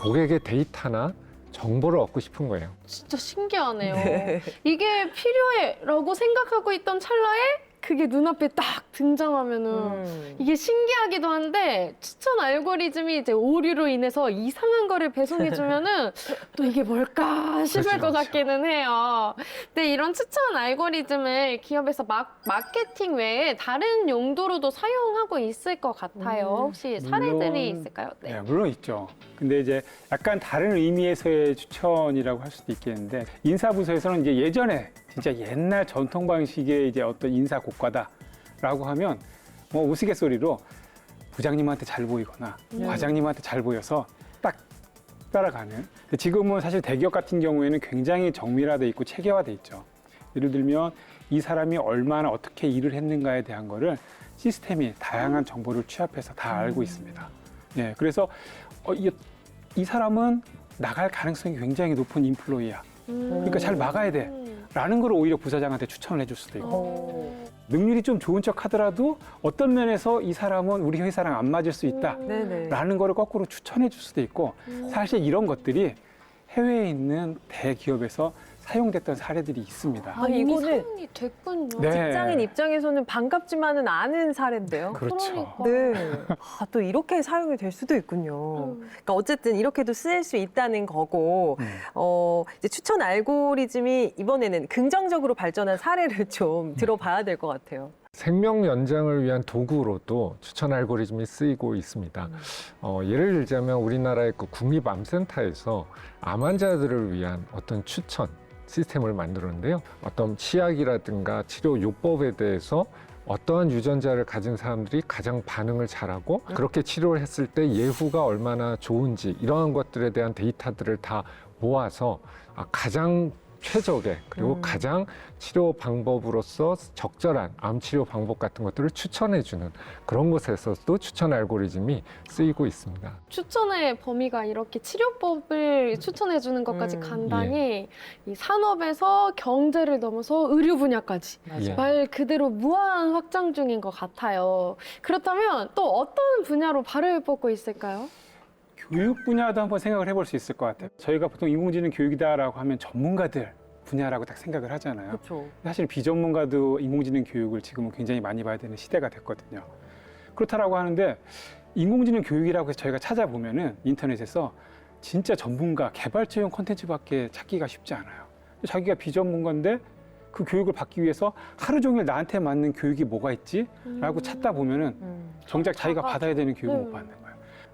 고객의 데이터나 정보를 얻고 싶은 거예요. 진짜 신기하네요. 이게 필요해라고 생각하고 있던 찰나에 그게 눈앞에 딱 등장하면은 이게 신기하기도 한데 추천 알고리즘이 이제 오류로 인해서 이상한 거를 배송해주면은 또 이게 뭘까 싶을 그렇죠, 것 그렇죠. 같기는 해요. 근데 이런 추천 알고리즘을 기업에서 마케팅 외에 다른 용도로도 사용하고 있을 것 같아요. 혹시 사례들이 물론, 있을까요? 네, 물론 있죠. 근데 이제 약간 다른 의미에서의 추천이라고 할 수도 있겠는데 인사부서에서는 이제 예전에 진짜 옛날 전통 방식의 이제 어떤 인사 고과다라고 하면 뭐 우스갯소리로 부장님한테 잘 보이거나 과장님한테 잘 보여서 딱 따라가는. 근데 지금은 사실 대기업 같은 경우에는 굉장히 정밀화돼 있고 체계화돼 있죠. 예를 들면 이 사람이 얼마나 어떻게 일을 했는가에 대한 거를 시스템이 다양한 정보를 취합해서 다 알고 있습니다. 예, 그래서 이 사람은 나갈 가능성이 굉장히 높은 인플로이야. 그러니까 잘 막아야 돼. 라는 걸 오히려 부사장한테 추천을 해줄 수도 있고. 능률이 좀 좋은 척 하더라도 어떤 면에서 이 사람은 우리 회사랑 안 맞을 수 있다. 네네. 라는 거를 거꾸로 추천해 줄 수도 있고. 사실 이런 것들이 해외에 있는 대기업에서 사용됐던 사례들이 있습니다. 아, 이미 이거는 사용이 됐군요. 네. 직장인 입장에서는 반갑지만은 않은 사례인데요. 그렇죠. 네. 아, 또 이렇게 사용이 될 수도 있군요. 그러니까 어쨌든 이렇게도 쓰일 수 있다는 거고, 이제 추천 알고리즘이 이번에는 긍정적으로 발전한 사례를 좀 들어봐야 될 것 같아요. 생명 연장을 위한 도구로도 추천 알고리즘이 쓰이고 있습니다. 예를 들자면 우리나라의 그 국립암센터에서 암 환자들을 위한 어떤 추천 시스템을 만들었는데요. 어떤 치약이라든가 치료 요법에 대해서 어떠한 유전자를 가진 사람들이 가장 반응을 잘하고 그렇게 치료를 했을 때 예후가 얼마나 좋은지 이러한 것들에 대한 데이터들을 다 모아서 가장 최적의 그리고 가장 치료 방법으로서 적절한 암 치료 방법 같은 것들을 추천해주는 그런 곳에서도 추천 알고리즘이 쓰이고 있습니다. 추천의 범위가 이렇게 치료법을 추천해주는 것까지 간다니 이 산업에서 경제를 넘어서 의료 분야까지 예. 말 그대로 무한 확장 중인 것 같아요. 그렇다면 또 어떤 분야로 발을 뻗고 있을까요? 교육 분야도 한번 생각을 해볼 수 있을 것 같아요. 저희가 보통 인공지능 교육이다라고 하면 전문가들 분야라고 딱 생각을 하잖아요. 그렇죠. 사실 비전문가도 인공지능 교육을 지금은 굉장히 많이 봐야 되는 시대가 됐거든요. 그렇다라고 하는데 인공지능 교육이라고 해서 저희가 찾아보면은 인터넷에서 진짜 전문가 개발자용 콘텐츠밖에 찾기가 쉽지 않아요. 자기가 비전문가인데 그 교육을 받기 위해서 하루 종일 나한테 맞는 교육이 뭐가 있지? 라고 찾다 보면은 정작 자기가 받아야 되는 교육을 못 받는 거예요.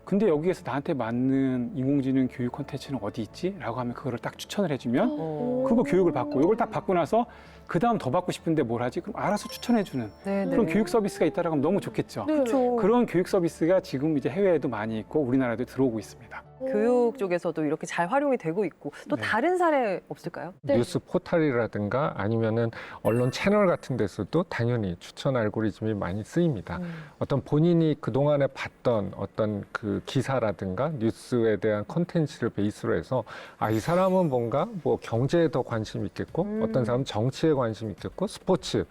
근데 여기에서 나한테 맞는 인공지능 교육 콘텐츠는 어디 있지? 라고 하면 그거를 딱 추천을 해주면 그거 교육을 받고 이걸 딱 받고 나서 그 다음 더 받고 싶은데 뭘 하지? 그럼 알아서 추천해주는 네네. 그런 교육 서비스가 있다라고 하면 너무 좋겠죠. 그렇죠. 그런 교육 서비스가 지금 이제 해외에도 많이 있고 우리나라에도 들어오고 있습니다. 교육 쪽에서도 이렇게 잘 활용이 되고 있고 또 네. 다른 사례 없을까요? 네. 뉴스 포털이라든가 아니면은 언론 채널 같은 데서도 당연히 추천 알고리즘이 많이 쓰입니다. 어떤 본인이 그동안에 봤던 어떤 그 기사라든가 뉴스에 대한 콘텐츠를 베이스로 해서 이 사람은 뭔가 뭐 경제에 더 관심 있겠고 어떤 사람은 정치에 관심 있겠고 스포츠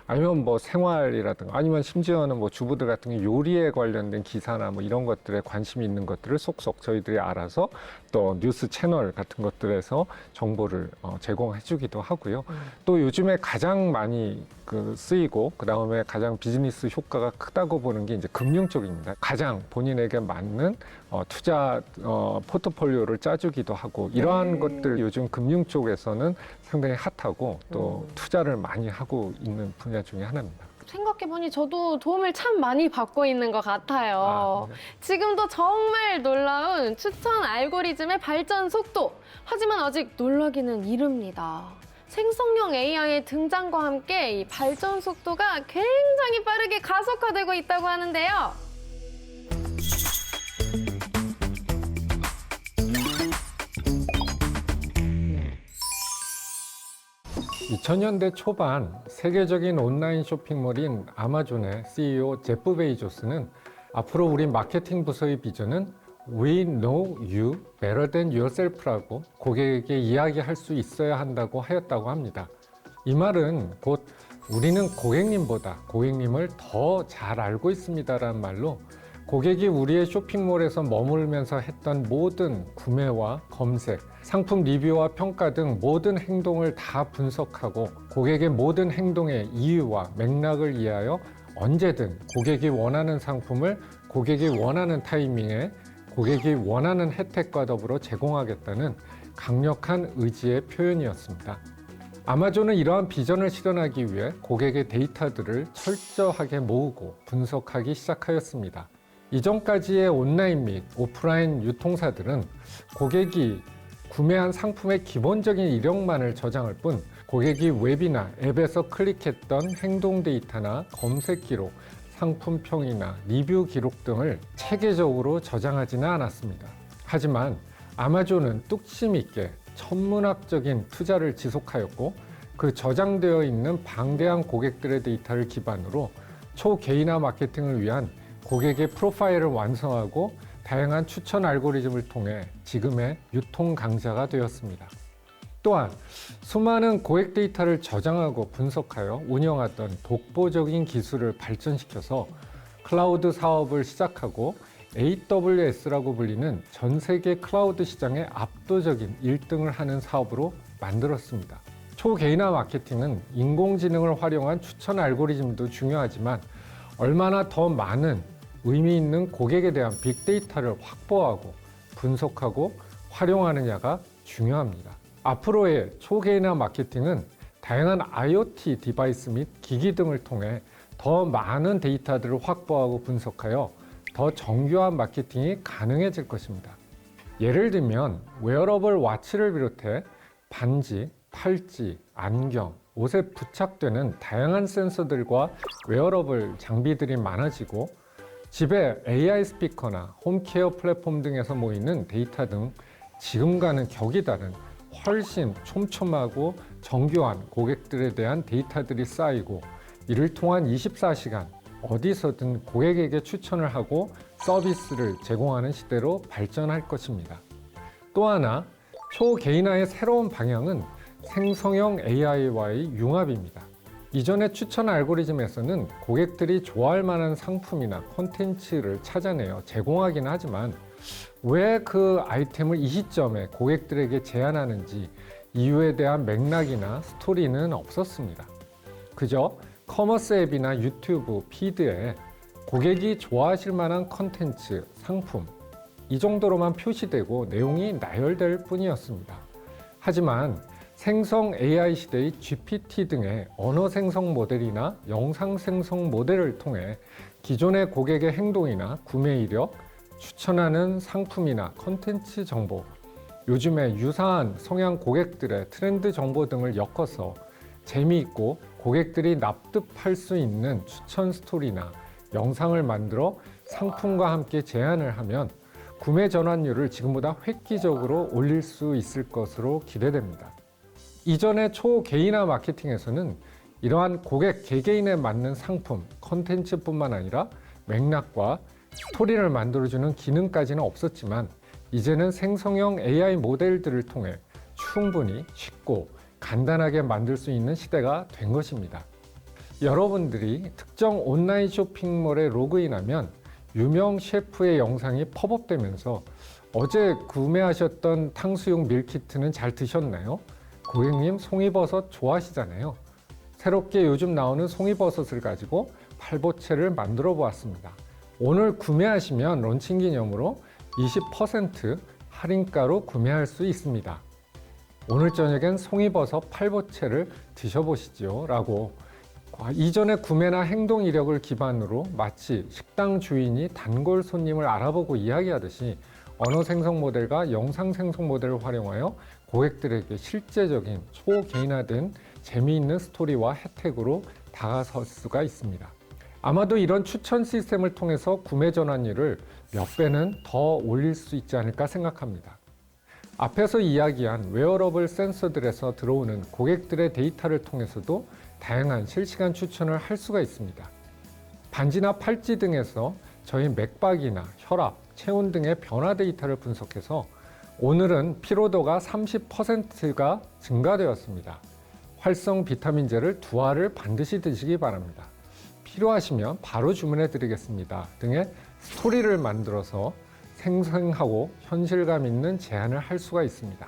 아니면 뭐 생활이라든가 아니면 심지어는 뭐 주부들 같은 게 요리에 관련된 기사나 뭐 이런 것들에 관심이 있는 것들을 속속 저희들이 알아서 또 뉴스 채널 같은 것들에서 정보를 제공해 주기도 하고요. 또 요즘에 가장 많이 쓰이고 그다음에 가장 비즈니스 효과가 크다고 보는 게 이제 금융 쪽입니다. 가장 본인에게 맞는 투자 포트폴리오를 짜주기도 하고 이러한 것들 요즘 금융 쪽에서는 상당히 핫하고 또 투자를 많이 하고 있는 분야 중에 하나입니다. 생각해보니 저도 도움을 참 많이 받고 있는 것 같아요. 지금도 정말 놀라운 추천 알고리즘의 발전 속도. 하지만 아직 놀라기는 이릅니다. 생성형 AI의 등장과 함께 이 발전 속도가 굉장히 빠르게 가속화되고 있다고 하는데요. 2000년대 초반 세계적인 온라인 쇼핑몰인 아마존의 CEO 제프 베이조스는 앞으로 우리 마케팅 부서의 비전은 We know you better than yourself라고 고객에게 이야기할 수 있어야 한다고 하였다고 합니다. 이 말은 곧 우리는 고객님보다 고객님을 더 잘 알고 있습니다라는 말로 고객이 우리의 쇼핑몰에서 머물면서 했던 모든 구매와 검색, 상품 리뷰와 평가 등 모든 행동을 다 분석하고 고객의 모든 행동의 이유와 맥락을 이해하여 언제든 고객이 원하는 상품을 고객이 원하는 타이밍에 고객이 원하는 혜택과 더불어 제공하겠다는 강력한 의지의 표현이었습니다. 아마존은 이러한 비전을 실현하기 위해 고객의 데이터들을 철저하게 모으고 분석하기 시작하였습니다. 이전까지의 온라인 및 오프라인 유통사들은 고객이 구매한 상품의 기본적인 이력만을 저장할 뿐 고객이 웹이나 앱에서 클릭했던 행동 데이터나 검색 기록, 상품평이나 리뷰 기록 등을 체계적으로 저장하지는 않았습니다. 하지만 아마존은 뚝심 있게 천문학적인 투자를 지속하였고 그 저장되어 있는 방대한 고객들의 데이터를 기반으로 초개인화 마케팅을 위한 고객의 프로파일을 완성하고 다양한 추천 알고리즘을 통해 지금의 유통 강자가 되었습니다. 또한 수많은 고객 데이터를 저장하고 분석하여 운영하던 독보적인 기술을 발전시켜서 클라우드 사업을 시작하고 AWS라고 불리는 전 세계 클라우드 시장의 압도적인 1등을 하는 사업으로 만들었습니다. 초개인화 마케팅은 인공지능을 활용한 추천 알고리즘도 중요하지만 얼마나 더 많은 의미 있는 고객에 대한 빅데이터를 확보하고 분석하고 활용하느냐가 중요합니다. 앞으로의 초개인화 마케팅은 다양한 IoT 디바이스 및 기기 등을 통해 더 많은 데이터들을 확보하고 분석하여 더 정교한 마케팅이 가능해질 것입니다. 예를 들면 웨어러블 와치를 비롯해 반지, 팔찌, 안경, 옷에 부착되는 다양한 센서들과 웨어러블 장비들이 많아지고 집에 AI 스피커나 홈케어 플랫폼 등에서 모이는 데이터 등 지금과는 격이 다른 훨씬 촘촘하고 정교한 고객들에 대한 데이터들이 쌓이고 이를 통한 24시간 어디서든 고객에게 추천을 하고 서비스를 제공하는 시대로 발전할 것입니다. 또 하나 초개인화의 새로운 방향은 생성형 AI와의 융합입니다. 이전의 추천 알고리즘에서는 고객들이 좋아할 만한 상품이나 콘텐츠를 찾아내어 제공하긴 하지만 왜 그 아이템을 이 시점에 고객들에게 제안하는지 이유에 대한 맥락이나 스토리는 없었습니다. 그저 커머스 앱이나 유튜브 피드에 고객이 좋아하실 만한 콘텐츠, 상품 이 정도로만 표시되고 내용이 나열될 뿐이었습니다. 하지만 생성 AI 시대의 GPT 등의 언어 생성 모델이나 영상 생성 모델을 통해 기존의 고객의 행동이나 구매 이력, 추천하는 상품이나 콘텐츠 정보, 요즘의 유사한 성향 고객들의 트렌드 정보 등을 엮어서 재미있고 고객들이 납득할 수 있는 추천 스토리나 영상을 만들어 상품과 함께 제안을 하면 구매 전환율을 지금보다 획기적으로 올릴 수 있을 것으로 기대됩니다. 이전의 초개인화 마케팅에서는 이러한 고객 개개인에 맞는 상품, 콘텐츠뿐만 아니라 맥락과 스토리를 만들어주는 기능까지는 없었지만 이제는 생성형 AI 모델들을 통해 충분히 쉽고 간단하게 만들 수 있는 시대가 된 것입니다. 여러분들이 특정 온라인 쇼핑몰에 로그인하면 유명 셰프의 영상이 팝업되면서 어제 구매하셨던 탕수육 밀키트는 잘 드셨나요? 고객님 송이버섯 좋아하시잖아요. 새롭게 요즘 나오는 송이버섯을 가지고 팔보채를 만들어 보았습니다. 오늘 구매하시면 런칭 기념으로 20% 할인가로 구매할 수 있습니다. 오늘 저녁엔 송이버섯 팔보채를 드셔보시죠 라고 이전의 구매나 행동 이력을 기반으로 마치 식당 주인이 단골 손님을 알아보고 이야기하듯이 언어 생성 모델과 영상 생성 모델을 활용하여 고객들에게 실제적인 초개인화된 재미있는 스토리와 혜택으로 다가설 수가 있습니다. 아마도 이런 추천 시스템을 통해서 구매 전환율을 몇 배는 더 올릴 수 있지 않을까 생각합니다. 앞에서 이야기한 웨어러블 센서들에서 들어오는 고객들의 데이터를 통해서도 다양한 실시간 추천을 할 수가 있습니다. 반지나 팔찌 등에서 저희 맥박이나 혈압, 체온 등의 변화 데이터를 분석해서 오늘은 피로도가 30%가 증가되었습니다. 활성 비타민제를 2알을 반드시 드시기 바랍니다. 필요하시면 바로 주문해 드리겠습니다 등의 스토리를 만들어서 생생하고 현실감 있는 제안을 할 수가 있습니다.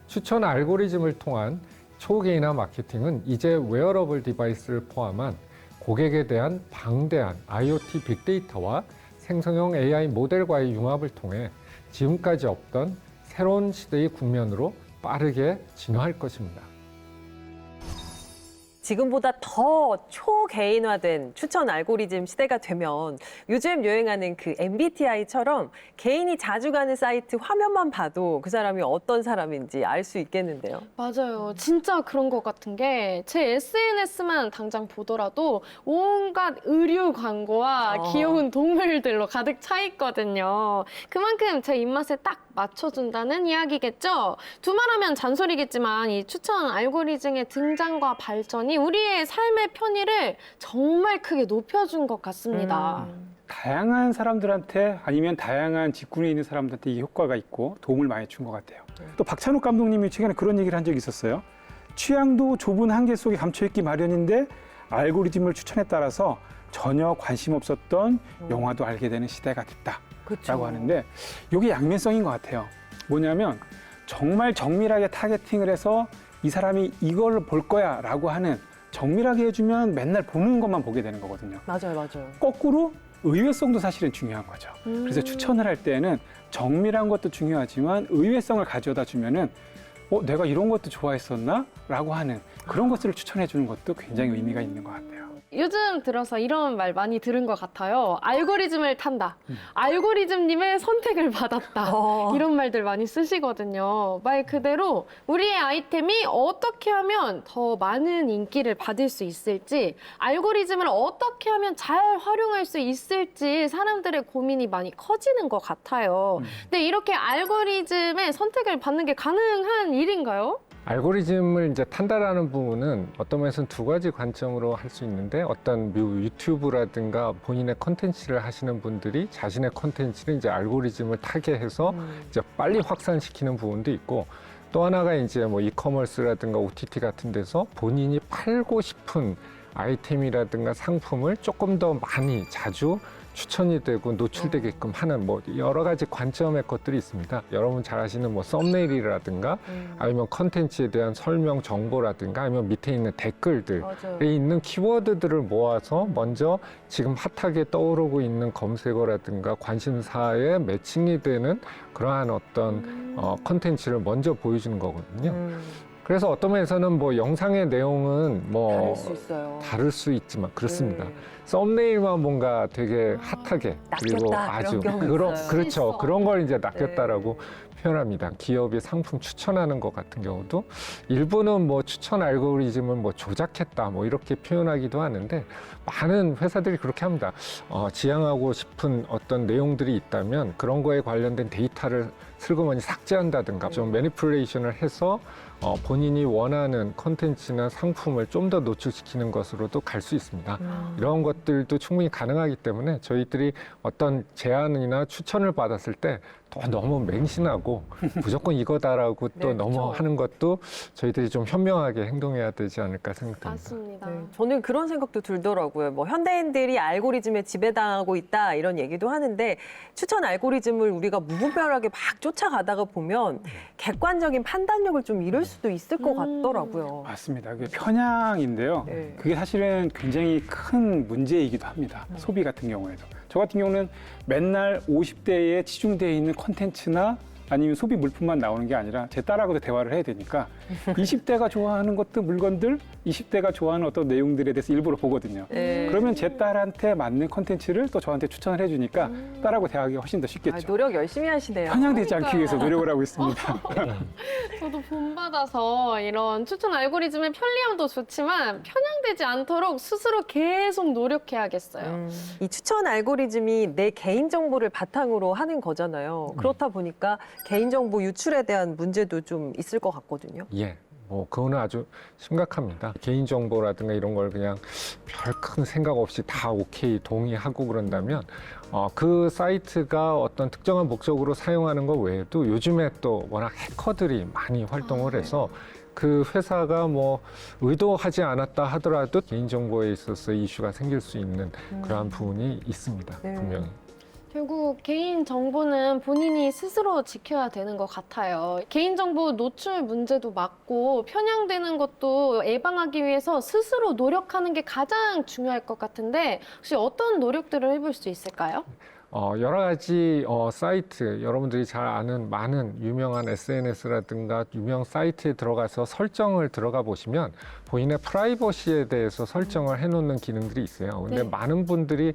추천 알고리즘을 통한 초개인화 마케팅은 이제 웨어러블 디바이스를 포함한 고객에 대한 방대한 IoT 빅데이터와 생성형 AI 모델과의 융합을 통해 지금까지 없던 새로운 시대의 국면으로 빠르게 진화할 것입니다. 지금보다 더 초개인화된 추천 알고리즘 시대가 되면 요즘 유행하는 그 MBTI처럼 개인이 자주 가는 사이트 화면만 봐도 그 사람이 어떤 사람인지 알 수 있겠는데요. 맞아요. 진짜 그런 것 같은 게 제 SNS만 당장 보더라도 온갖 의류 광고와 귀여운 동물들로 가득 차 있거든요. 그만큼 제 입맛에 딱 맞춰준다는 이야기겠죠. 두말하면 잔소리겠지만 이 추천 알고리즘의 등장과 발전이 우리의 삶의 편의를 정말 크게 높여준 것 같습니다. 다양한 사람들한테 아니면 다양한 직군에 있는 사람들한테 이 효과가 있고 도움을 많이 준 것 같아요. 또 박찬욱 감독님이 최근에 그런 얘기를 한 적이 있었어요. 취향도 좁은 한계 속에 감춰있기 마련인데 알고리즘을 추천에 따라서 전혀 관심 없었던 영화도 알게 되는 시대가 됐다라고 하는데 이게 양면성인 것 같아요. 뭐냐면 정말 정밀하게 타겟팅을 해서 이 사람이 이걸 볼 거야 라고 하는 정밀하게 해주면 맨날 보는 것만 보게 되는 거거든요. 맞아요, 맞아요. 거꾸로 의외성도 사실은 중요한 거죠. 그래서 추천을 할 때는 정밀한 것도 중요하지만 의외성을 가져다 주면은 내가 이런 것도 좋아했었나? 라고 하는 그런 것들을 추천해 주는 것도 굉장히 의미가 있는 것 같아요. 요즘 들어서 이런 말 많이 들은 것 같아요. 알고리즘을 탄다. 알고리즘님의 선택을 받았다. 이런 말들 많이 쓰시거든요. 말 그대로 우리의 아이템이 어떻게 하면 더 많은 인기를 받을 수 있을지, 알고리즘을 어떻게 하면 잘 활용할 수 있을지 사람들의 고민이 많이 커지는 것 같아요. 근데 이렇게 알고리즘의 선택을 받는 게 가능한 일인가요? 알고리즘을 이제 탄다라는 부분은 어떤 면에서는 두 가지 관점으로 할 수 있는데 어떤 유튜브라든가 본인의 컨텐츠를 하시는 분들이 자신의 컨텐츠를 이제 알고리즘을 타게 해서 이제 빨리 확산시키는 부분도 있고 또 하나가 이제 뭐 이커머스라든가 OTT 같은 데서 본인이 팔고 싶은 아이템이라든가 상품을 조금 더 많이 자주 추천이 되고 노출되게끔 하는 뭐 여러 가지 관점의 것들이 있습니다. 여러분 잘 아시는 뭐 썸네일이라든가 아니면 컨텐츠에 대한 설명 정보라든가 아니면 밑에 있는 댓글들에 맞아요. 있는 키워드들을 모아서 먼저 지금 핫하게 떠오르고 있는 검색어라든가 관심사에 매칭이 되는 그러한 어떤 컨텐츠를 먼저 보여주는 거거든요. 그래서 어떤 면에서는 뭐 영상의 내용은 뭐 다를 수 있어요. 다를 수 있지만 그렇습니다. 네. 썸네일만 뭔가 되게 핫하게 그리고 낚였다, 아주 그런 경우 있어요. 그렇죠. 있어. 그런 걸 이제 낚였다라고 표현합니다. 기업이 상품 추천하는 것 같은 경우도 일부는 뭐 추천 알고리즘을 뭐 조작했다 뭐 이렇게 표현하기도 하는데 많은 회사들이 그렇게 합니다. 지향하고 싶은 어떤 내용들이 있다면 그런 거에 관련된 데이터를 슬그머니 삭제한다든가 좀 매니플레이션을 해서 본인이 원하는 콘텐츠나 상품을 좀 더 노출시키는 것으로도 갈 수 있습니다. 이런 것들도 충분히 가능하기 때문에 저희들이 어떤 제안이나 추천을 받았을 때 또 너무 맹신하고 무조건 이거다라고 또 네, 너무 그렇죠. 하는 것도 저희들이 좀 현명하게 행동해야 되지 않을까 생각됩니다. 맞습니다. 네, 저는 그런 생각도 들더라고요. 뭐 현대인들이 알고리즘에 지배당하고 있다 이런 얘기도 하는데 추천 알고리즘을 우리가 무분별하게 막 쫓아가다가 보면 객관적인 판단력을 좀 잃을 수도 있을 것 같더라고요. 맞습니다. 그게 편향인데요. 네. 그게 사실은 굉장히 큰 문제이기도 합니다. 소비 같은 경우에도. 저 같은 경우는 맨날 50대에 치중되어 있는 콘텐츠나 아니면 소비 물품만 나오는 게 아니라 제 딸하고도 대화를 해야 되니까 20대가 좋아하는 것들, 물건들, 20대가 좋아하는 어떤 내용들에 대해서 일부러 보거든요. 네. 그러면 제 딸한테 맞는 콘텐츠를 또 저한테 추천을 해주니까 딸하고 대화하기가 훨씬 더 아, 쉽겠죠. 노력 열심히 하시네요. 편향되지 않기 위해서 노력을 하고 있습니다. 저도 본받아서 이런 추천 알고리즘의 편리함도 좋지만 편향되지 않도록 스스로 계속 노력해야겠어요. 이 추천 알고리즘이 내 개인정보를 바탕으로 하는 거잖아요. 그렇다 보니까 개인정보 유출에 대한 문제도 좀 있을 것 같거든요. 예. 뭐 그거는 아주 심각합니다. 개인정보라든가 이런 걸 그냥 별 큰 생각 없이 다 오케이 동의하고 그런다면 그 사이트가 어떤 특정한 목적으로 사용하는 것 외에도 요즘에 또 워낙 해커들이 많이 활동을 해서 그 회사가 뭐 의도하지 않았다 하더라도 개인정보에 있어서 이슈가 생길 수 있는 그러한 부분이 있습니다. 네. 분명히. 결국 개인 정보는 본인이 스스로 지켜야 되는 것 같아요. 개인 정보 노출 문제도 막고 편향되는 것도 예방하기 위해서 스스로 노력하는 게 가장 중요할 것 같은데 혹시 어떤 노력들을 해볼 수 있을까요? 여러 가지 사이트, 여러분들이 잘 아는 많은 유명한 SNS라든가 유명 사이트에 들어가서 설정을 들어가 보시면 본인의 프라이버시에 대해서 설정을 해놓는 기능들이 있어요. 근데 네. 많은 분들이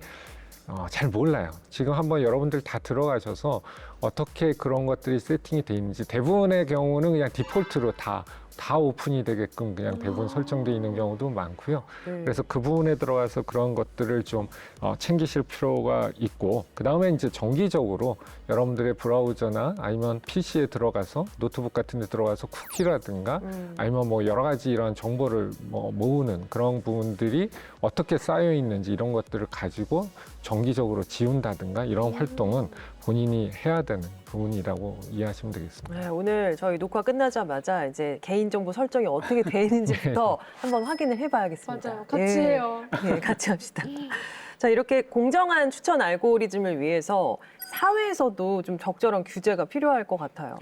잘 몰라요. 지금 한번 여러분들 다 들어가셔서 어떻게 그런 것들이 세팅이 돼 있는지 대부분의 경우는 그냥 디폴트로 다 오픈이 되게끔 그냥 대부분 설정되어 있는 경우도 많고요. 네. 그래서 그 부분에 들어가서 그런 것들을 좀 챙기실 필요가 있고, 그 다음에 이제 정기적으로 여러분들의 브라우저나 아니면 PC에 들어가서 노트북 같은 데 들어가서 쿠키라든가 아니면 뭐 여러 가지 이런 정보를 모으는 그런 부분들이 어떻게 쌓여 있는지 이런 것들을 가지고 정기적으로 지운다든가 이런 활동은 본인이 해야 되는 부분이라고 이해하시면 되겠습니다. 네, 오늘 저희 녹화 끝나자마자 이제 개인정보 설정이 어떻게 돼 있는지부터 한번 확인을 해봐야겠습니다. 맞아요. 같이 해요. 네, 같이 합시다. 자, 이렇게 공정한 추천 알고리즘을 위해서 사회에서도 좀 적절한 규제가 필요할 것 같아요.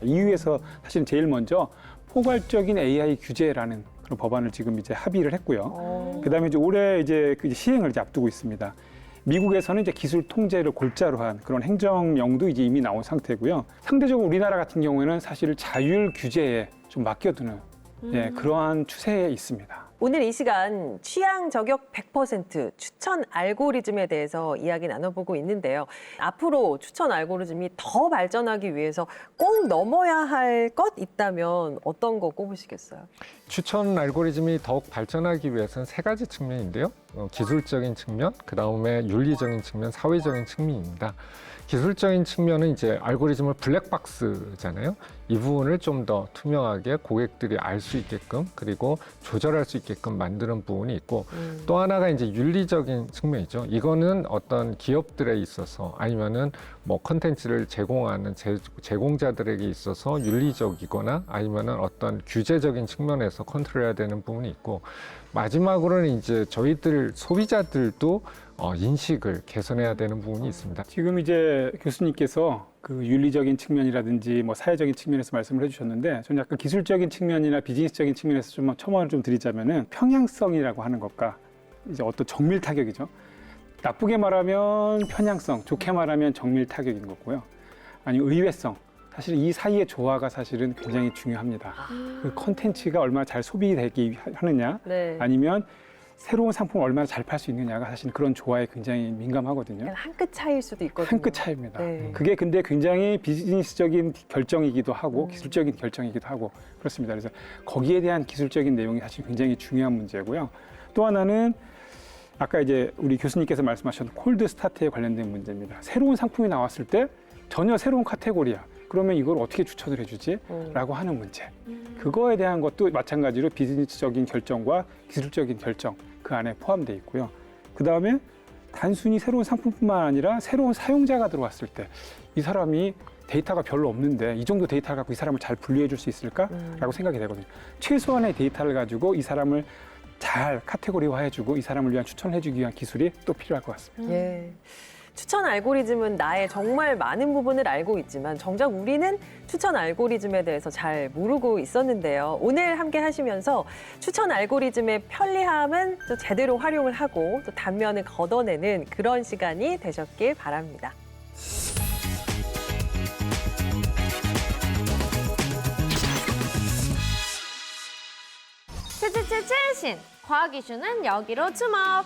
EU에서 사실은 제일 먼저 포괄적인 AI 규제라는 그런 법안을 지금 이제 합의를 했고요. 그다음에 이제 올해 이제 그 시행을 이제 앞두고 있습니다. 미국에서는 이제 기술 통제를 골자로 한 그런 행정령도 이제 이미 나온 상태고요. 상대적으로 우리나라 같은 경우에는 사실 자율 규제에 좀 맡겨두는 그러한 추세에 있습니다. 오늘 이 시간 취향 저격 100% 추천 알고리즘에 대해서 이야기 나눠보고 있는데요. 앞으로 추천 알고리즘이 더 발전하기 위해서 꼭 넘어야 할 것 있다면 어떤 거 꼽으시겠어요? 추천 알고리즘이 더욱 발전하기 위해서는 세 가지 측면인데요. 기술적인 측면, 그 다음에 윤리적인 측면, 사회적인 측면입니다. 기술적인 측면은 이제 알고리즘을 블랙박스잖아요. 이 부분을 좀 더 투명하게 고객들이 알 수 있게끔 그리고 조절할 수 있게끔 만드는 부분이 있고 또 하나가 이제 윤리적인 측면이죠. 이거는 어떤 기업들에 있어서 아니면은 뭐 컨텐츠를 제공하는 제공자들에게 있어서 윤리적이거나 아니면은 어떤 규제적인 측면에서 컨트롤해야 되는 부분이 있고 마지막으로는 이제 저희들 소비자들도 인식을 개선해야 되는 부분이 있습니다. 지금 이제 교수님께서 그 윤리적인 측면이라든지 뭐 사회적인 측면에서 말씀을 해주셨는데 저는 약간 기술적인 측면이나 비즈니스적인 측면에서 좀 첨언을 좀 드리자면은 평양성이라고 하는 것과 이제 어떤 정밀 타격이죠. 나쁘게 말하면 편향성, 좋게 말하면 정밀 타격인 거고요. 아니면 의외성. 사실 이 사이의 조화가 사실은 굉장히 중요합니다. 그 콘텐츠가 얼마나 잘 소비되기 하느냐, 네. 아니면 새로운 상품을 얼마나 잘 팔 수 있느냐가 사실 그런 조화에 굉장히 민감하거든요. 한 끗 차이일 수도 있거든요. 한 끗 차이입니다. 네. 그게 근데 굉장히 비즈니스적인 결정이기도 하고 기술적인 결정이기도 하고 그렇습니다. 그래서 거기에 대한 기술적인 내용이 사실 굉장히 중요한 문제고요. 또 하나는 아까 이제 우리 교수님께서 말씀하셨던 콜드 스타트에 관련된 문제입니다. 새로운 상품이 나왔을 때 전혀 새로운 카테고리야. 그러면 이걸 어떻게 추천을 해주지? 라고 하는 문제. 그거에 대한 것도 마찬가지로 비즈니스적인 결정과 기술적인 결정 그 안에 포함되어 있고요. 그다음에 단순히 새로운 상품뿐만 아니라 새로운 사용자가 들어왔을 때 이 사람이 데이터가 별로 없는데 이 정도 데이터를 갖고 이 사람을 잘 분류해 줄 수 있을까라고 생각이 되거든요. 최소한의 데이터를 가지고 이 사람을 잘 카테고리화해주고 이 사람을 위한 추천을 해주기 위한 기술이 또 필요할 것 같습니다. 예. 추천 알고리즘은 나의 정말 많은 부분을 알고 있지만 정작 우리는 추천 알고리즘에 대해서 잘 모르고 있었는데요. 오늘 함께 하시면서 추천 알고리즘의 편리함은 또 제대로 활용을 하고 또 단면을 걷어내는 그런 시간이 되셨길 바랍니다. 최신 과학 이슈는 여기로 주목. 핫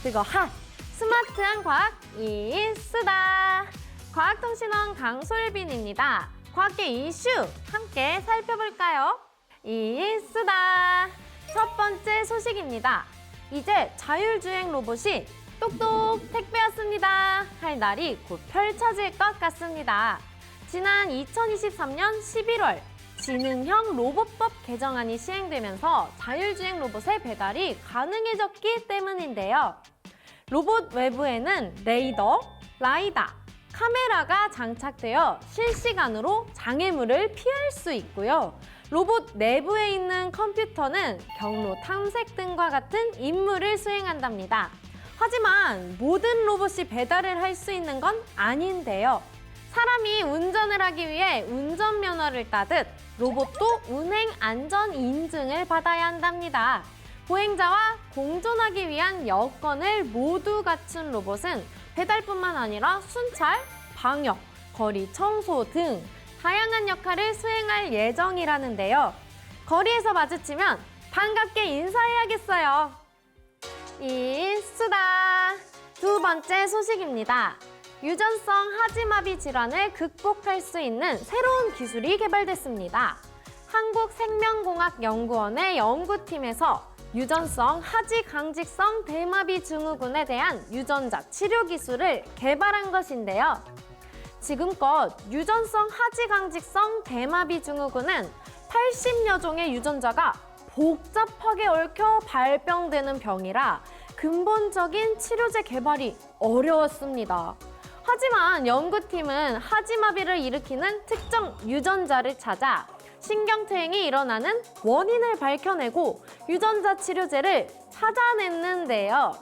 뜨거 핫 스마트한 과학 이수다. 과학통신원 강솔빈입니다. 과학계 이슈 함께 살펴볼까요? 이수다. 첫 번째 소식입니다. 이제 자율주행 로봇이 똑똑 택배 왔습니다 할 날이 곧 펼쳐질 것 같습니다. 지난 2023년 11월 지능형 로봇법 개정안이 시행되면서 자율주행 로봇의 배달이 가능해졌기 때문인데요. 로봇 외부에는 레이더, 라이다, 카메라가 장착되어 실시간으로 장애물을 피할 수 있고요. 로봇 내부에 있는 컴퓨터는 경로 탐색 등과 같은 임무를 수행한답니다. 하지만 모든 로봇이 배달을 할 수 있는 건 아닌데요. 사람이 운전을 하기 위해 운전면허를 따듯 로봇도 운행 안전 인증을 받아야 한답니다. 보행자와 공존하기 위한 여건을 모두 갖춘 로봇은 배달뿐만 아니라 순찰, 방역, 거리 청소 등 다양한 역할을 수행할 예정이라는데요. 거리에서 마주치면 반갑게 인사해야겠어요. 수다. 두 번째 소식입니다. 유전성 하지마비 질환을 극복할 수 있는 새로운 기술이 개발됐습니다. 한국생명공학연구원의 연구팀에서 유전성 하지강직성 대마비 증후군에 대한 유전자 치료 기술을 개발한 것인데요. 지금껏 유전성 하지강직성 대마비 증후군은 80여 종의 유전자가 복잡하게 얽혀 발병되는 병이라 근본적인 치료제 개발이 어려웠습니다. 하지만 연구팀은 하지마비를 일으키는 특정 유전자를 찾아 신경퇴행이 일어나는 원인을 밝혀내고 유전자 치료제를 찾아냈는데요.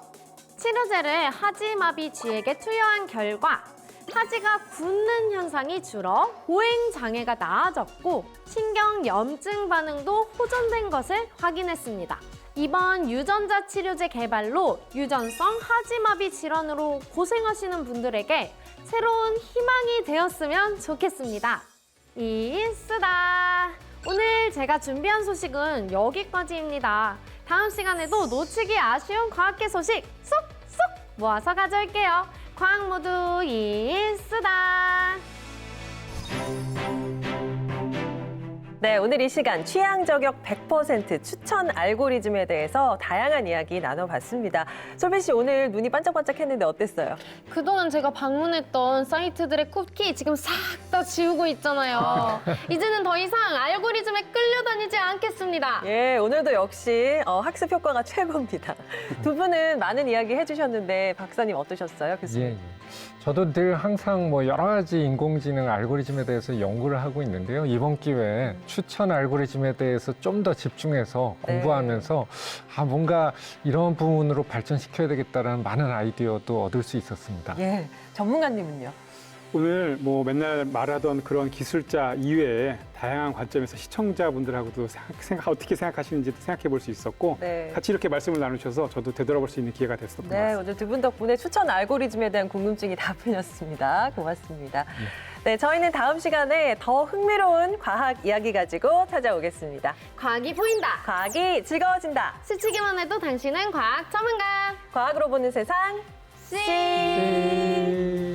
치료제를 하지마비 쥐에게 투여한 결과 하지가 굳는 현상이 줄어 보행 장애가 나아졌고 신경 염증 반응도 호전된 것을 확인했습니다. 이번 유전자 치료제 개발로 유전성 하지마비 질환으로 고생하시는 분들에게 새로운 희망이 되었으면 좋겠습니다. 수다. 오늘 제가 준비한 소식은 여기까지입니다. 다음 시간에도 놓치기 아쉬운 과학계 소식 쏙쏙 모아서 가져올게요. 과학 모두 수다. 네, 오늘 이 시간 취향 저격 100% 추천 알고리즘에 대해서 다양한 이야기 나눠봤습니다. 솔비 씨 오늘 눈이 반짝반짝했는데 어땠어요? 그동안 제가 방문했던 사이트들의 쿠키 지금 싹 다 지우고 있잖아요. 이제는 더 이상 알고리즘에 끌려다니지 않겠습니다. 예, 오늘도 역시 학습 효과가 최고입니다. 두 분은 많은 이야기 해주셨는데 박사님 어떠셨어요, 교수님? 예, 예. 저도 늘 항상 뭐 여러 가지 인공지능 알고리즘에 대해서 연구를 하고 있는데요. 이번 기회에 추천 알고리즘에 대해서 좀 더 집중해서 네. 공부하면서 뭔가 이런 부분으로 발전시켜야 되겠다는 많은 아이디어도 얻을 수 있었습니다. 예, 전문가님은요? 오늘 뭐 맨날 말하던 그런 기술자 이외에 다양한 관점에서 시청자분들하고도 어떻게 생각하시는지도 생각해 볼 수 있었고 네. 같이 이렇게 말씀을 나누셔서 저도 되돌아볼 수 있는 기회가 됐었던 것 네, 같습니다. 오늘 두 분 덕분에 추천 알고리즘에 대한 궁금증이 다 풀렸습니다. 고맙습니다. 네, 저희는 다음 시간에 더 흥미로운 과학 이야기 가지고 찾아오겠습니다. 과학이 보인다. 과학이 즐거워진다. 스치기만 해도 당신은 과학 전문가. 과학으로 보는 세상. 씨. 네.